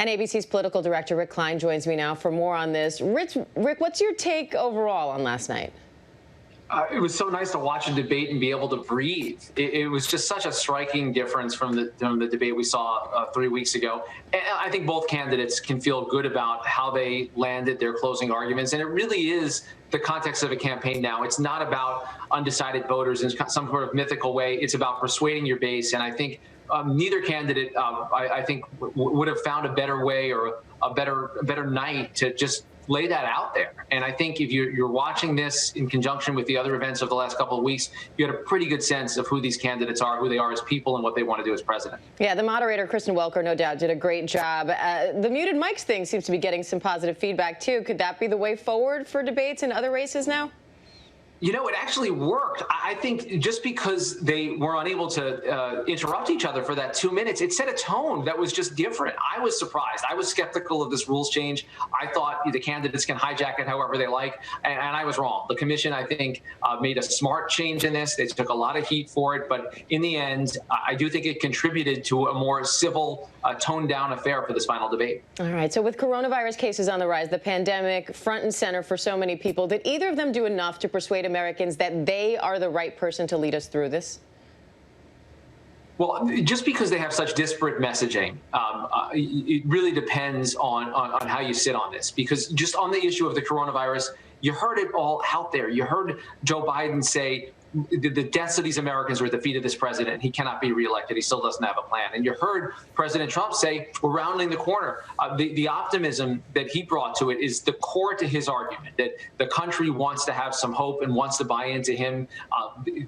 And ABC's political director, Rick Klein, joins me now for more on this. Rick, what's your take overall on last night? It was so nice to watch a debate and be able to breathe. It was just such a striking difference from the debate we saw 3 weeks ago. And I think both candidates can feel good about how they landed their closing arguments. And it really is the context of a campaign now. It's not about undecided voters in some sort of mythical way. It's about persuading your base. And I think neither candidate, I think, would have found a better way or a better night to just lay that out there. And I think if you're watching this in conjunction with the other events of the last couple of weeks, you had a pretty good sense of who these candidates are, who they are as people, and what they want to do as president. Yeah, the moderator, Kristen Welker, no doubt did a great job. The muted mics thing seems to be getting some positive feedback, too. Could that be the way forward for debates in other races now? You know, it actually worked. I think just because they were unable to interrupt each other for that 2 minutes, it set a tone that was just different. I was surprised. I was skeptical of this rules change. I thought the candidates can hijack it however they like, and I was wrong. The commission, I think, made a smart change in this. They took a lot of heat for it, but in the end, I do think it contributed to a more civil, toned-down affair for this final debate. All right, so with coronavirus cases on the rise, the pandemic front and center for so many people, did either of them do enough to persuade Americans that they are the right person to lead us through this? Well, just because they have such disparate messaging, it really depends on how you sit on this. Because just on the issue of the coronavirus, you heard it all out there. You heard Joe Biden say the deaths of these Americans were at the feet of this president. He cannot be reelected. He still doesn't have a plan. And you heard President Trump say, we're rounding the corner. The optimism that he brought to it is the core to his argument, that the country wants to have some hope and wants to buy into him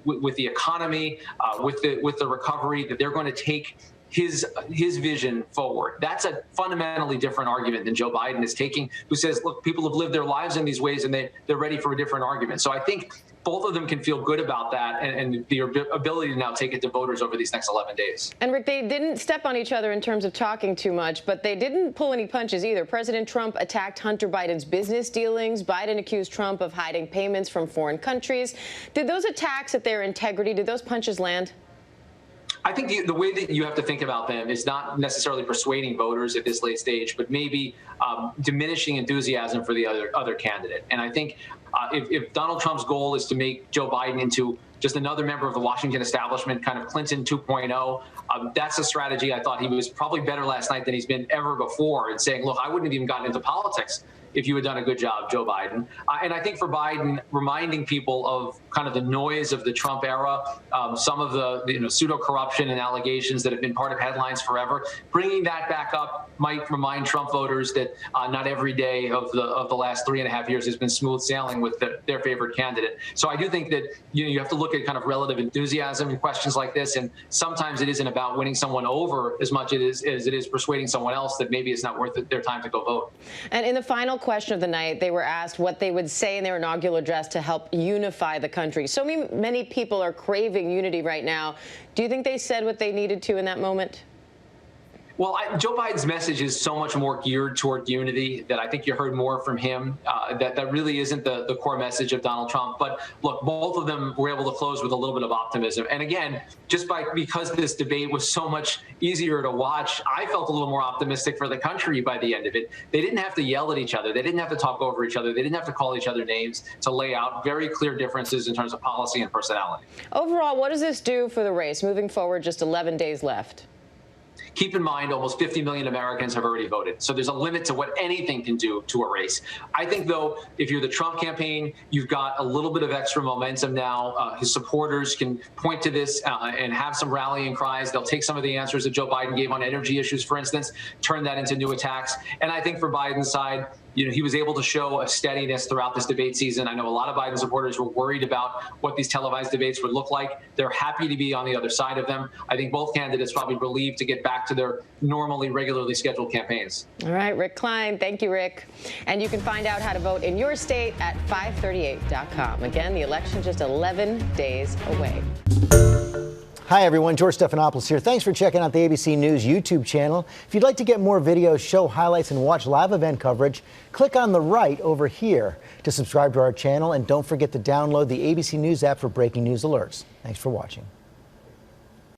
with the economy, with the recovery, that they're going to take his vision forward. That's a fundamentally different argument than Joe Biden is taking, who says, look, people have lived their lives in these ways and they're ready for a different argument. So I think both of them can feel good about that and the ability to now take it to voters over these next 11 days. And Rick, they didn't step on each other in terms of talking too much, but they didn't pull any punches either. President Trump attacked Hunter Biden's business dealings. Biden accused Trump of hiding payments from foreign countries. Did those attacks at their integrity, did those punches land? I think the way that you have to think about them is not necessarily persuading voters at this late stage, but maybe diminishing enthusiasm for the other candidate. And I think if Donald Trump's goal is to make Joe Biden into just another member of the Washington establishment, kind of Clinton 2.0, that's a strategy. I thought he was probably better last night than he's been ever before in saying, look, I wouldn't have even gotten into politics if you had done a good job, Joe Biden. And I think for Biden, reminding people of kind of the noise of the Trump era, some of the pseudo-corruption and allegations that have been part of headlines forever, bringing that back up might remind Trump voters that not every day of the last 3.5 years has been smooth sailing with their favorite candidate. So I do think that you have to look at kind of relative enthusiasm in questions like this, and sometimes it isn't about winning someone over as much as it is persuading someone else that maybe it's not worth their time to go vote. And in the final question of the night, they were asked what they would say in their inaugural address to help unify the country. So many people are craving unity right now. Do you think they said what they needed to in that moment? Well, Joe Biden's message is so much more geared toward unity that I think you heard more from him. That really isn't the core message of Donald Trump. But look, both of them were able to close with a little bit of optimism. And again, because this debate was so much easier to watch, I felt a little more optimistic for the country by the end of it. They didn't have to yell at each other. They didn't have to talk over each other. They didn't have to call each other names to lay out very clear differences in terms of policy and personality. Overall, what does this do for the race moving forward, just 11 days left? Keep in mind, almost 50 million Americans have already voted. So there's a limit to what anything can do to a race. I think, though, if you're the Trump campaign, you've got a little bit of extra momentum now. His supporters can point to this and have some rallying cries. They'll take some of the answers that Joe Biden gave on energy issues, for instance, turn that into new attacks. And I think for Biden's side, he was able to show a steadiness throughout this debate season. I know a lot of Biden supporters were worried about what these televised debates would look like. They're happy to be on the other side of them. I think both candidates probably relieved to get back to their regularly scheduled campaigns. All right, Rick Klein. Thank you, Rick. And you can find out how to vote in your state at 538.com. Again, the election just 11 days away. Hi, everyone. George Stephanopoulos here. Thanks for checking out the ABC News YouTube channel. If you'd like to get more videos, show highlights, and watch live event coverage, click on the right over here to subscribe to our channel. And don't forget to download the ABC News app for breaking news alerts. Thanks for watching.